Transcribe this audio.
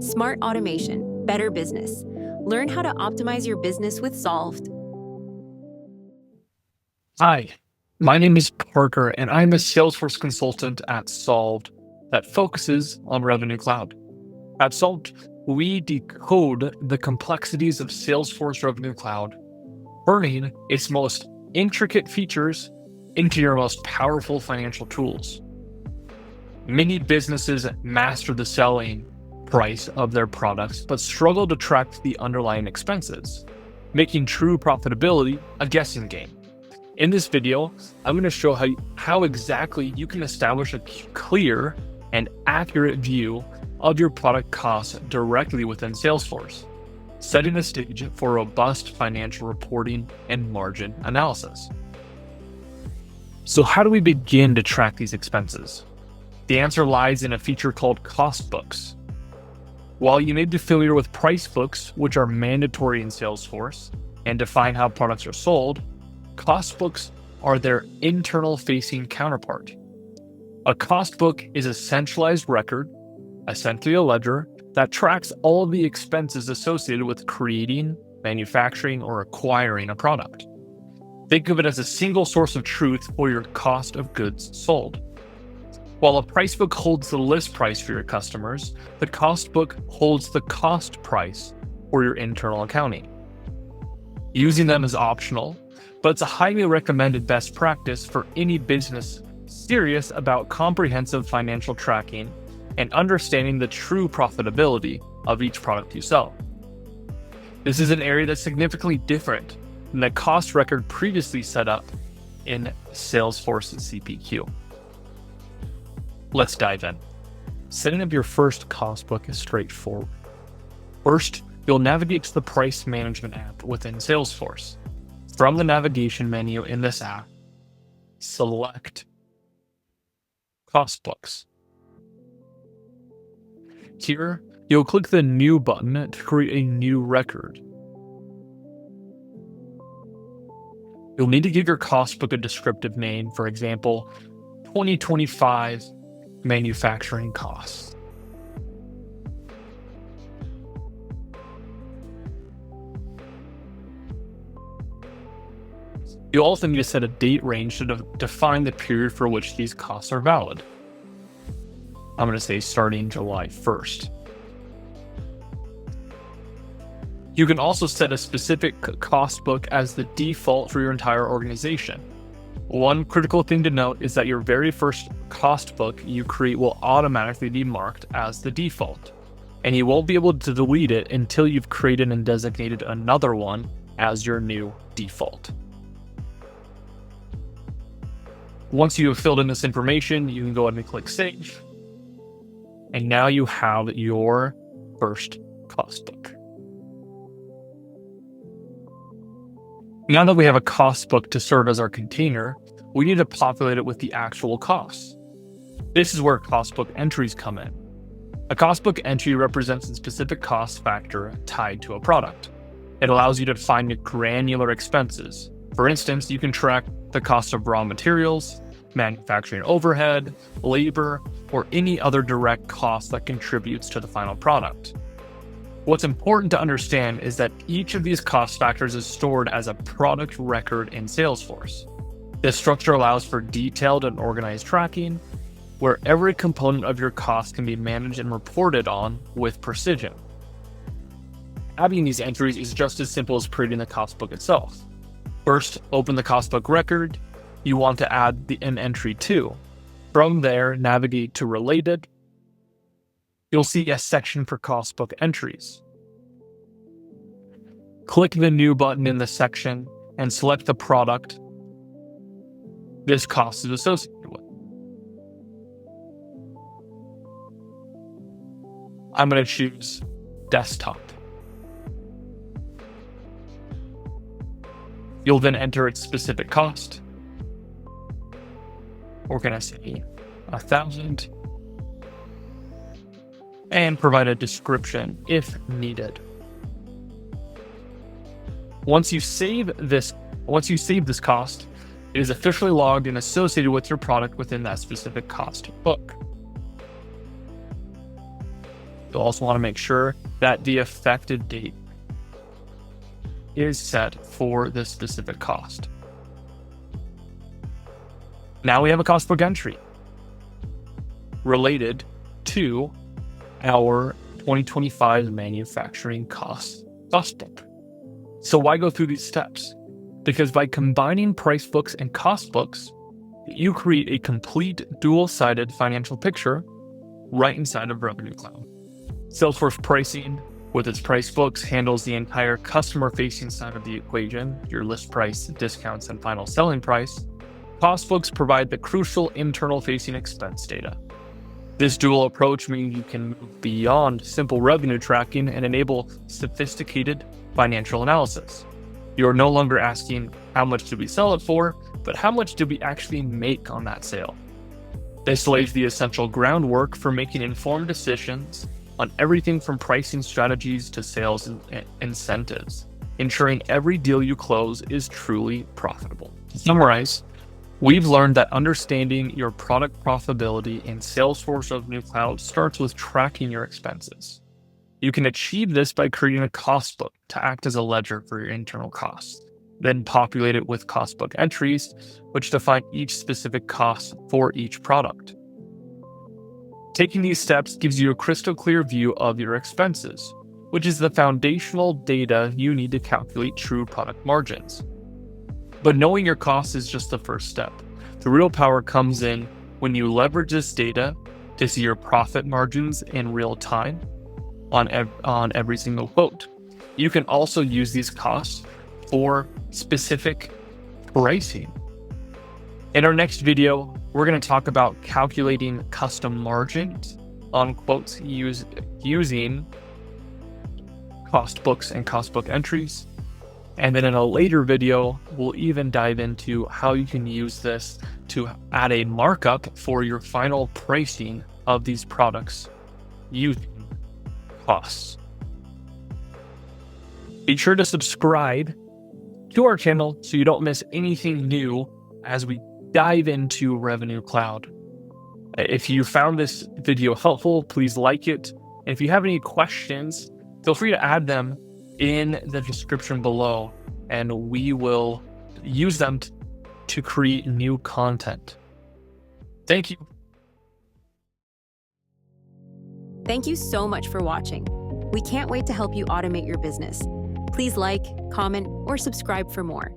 Smart automation, better business. Learn how to optimize your business with Solved. Hi, my name is Parker, and I'm a Salesforce consultant at Solved that focuses on Revenue Cloud. At Solved, we decode the complexities of Salesforce Revenue Cloud, turning its most intricate features into your most powerful financial tools. Many businesses master the selling price of their products, but struggle to track the underlying expenses, making true profitability a guessing game. In this video, I'm going to show how exactly you can establish a clear and accurate view of your product costs directly within Salesforce, setting the stage for robust financial reporting and margin analysis. So how do we begin to track these expenses? The answer lies in a feature called cost books. While you may be familiar with price books, which are mandatory in Salesforce and define how products are sold, cost books are their internal-facing counterpart. A cost book is a centralized record, essentially a ledger, that tracks all of the expenses associated with creating, manufacturing, or acquiring a product. Think of it as a single source of truth for your cost of goods sold. While a price book holds the list price for your customers, the cost book holds the cost price for your internal accounting. Using them is optional, but it's a highly recommended best practice for any business serious about comprehensive financial tracking and understanding the true profitability of each product you sell. This is an area that's significantly different than the cost record previously set up in Salesforce CPQ. Let's dive in. Setting up your first cost book is straightforward. First, you'll navigate to the price management app within Salesforce. From the navigation menu in this app, select Cost Books. Here, you'll click the New button to create a new record. You'll need to give your cost book a descriptive name, for example, 2025 manufacturing costs. You'll also need to set a date range to define the period for which these costs are valid. I'm going to say starting July 1st. You can also set a specific cost book as the default for your entire organization. One critical thing to note is that your very first cost book you create will automatically be marked as the default, and you won't be able to delete it until you've created and designated another one as your new default. Once you have filled in this information, you can go ahead and click Save. And now you have your first cost book. Now that we have a cost book to serve as our container, we need to populate it with the actual costs. This is where cost book entries come in. A cost book entry represents a specific cost factor tied to a product. It allows you to find granular expenses. For instance, you can track the cost of raw materials, manufacturing overhead, labor, or any other direct cost that contributes to the final product. What's important to understand is that each of these cost factors is stored as a product record in Salesforce. This structure allows for detailed and organized tracking, where every component of your cost can be managed and reported on with precision. Adding these entries is just as simple as creating the cost book itself. First, open the cost book record. You want to add an entry to. From there, navigate to Related. You'll see a section for cost book entries. Click the New button in the section and select the product this cost is associated with. I'm going to choose Desktop. You'll then enter its specific cost. We're going to say 1,000 and provide a description if needed. Once you save this cost, it is officially logged and associated with your product within that specific cost book. You'll also want to make sure that the effective date is set for this specific cost. Now we have a cost book entry related to our 2025 manufacturing cost book. So why go through these steps? Because by combining price books and cost books, you create a complete dual-sided financial picture right inside of Revenue Cloud. Salesforce Pricing, with its price books, handles the entire customer-facing side of the equation, your list price, discounts, and final selling price. Cost books provide the crucial internal-facing expense data. This dual approach means you can move beyond simple revenue tracking and enable sophisticated financial analysis. You're no longer asking how much did we sell it for, but how much did we actually make on that sale? This lays the essential groundwork for making informed decisions on everything from pricing strategies to sales and incentives, ensuring every deal you close is truly profitable. To summarize, we've learned that understanding your product profitability in Salesforce Revenue Cloud starts with tracking your expenses. You can achieve this by creating a cost book to act as a ledger for your internal costs, then populate it with cost book entries, which define each specific cost for each product. Taking these steps gives you a crystal clear view of your expenses, which is the foundational data you need to calculate true product margins. But knowing your costs is just the first step. The real power comes in when you leverage this data to see your profit margins in real time on every single quote. You can also use these costs for specific pricing. In our next video, we're going to talk about calculating custom margins on quotes using cost books and cost book entries. And then in a later video, we'll even dive into how you can use this to add a markup for your final pricing of these products using costs. Be sure to subscribe to our channel so you don't miss anything new as we dive into Revenue Cloud. If you found this video helpful, please like it. And if you have any questions, feel free to add them in the description below, and we will use them to create new content. Thank you. Thank you so much for watching. We can't wait to help you automate your business. Please like, comment, or subscribe for more.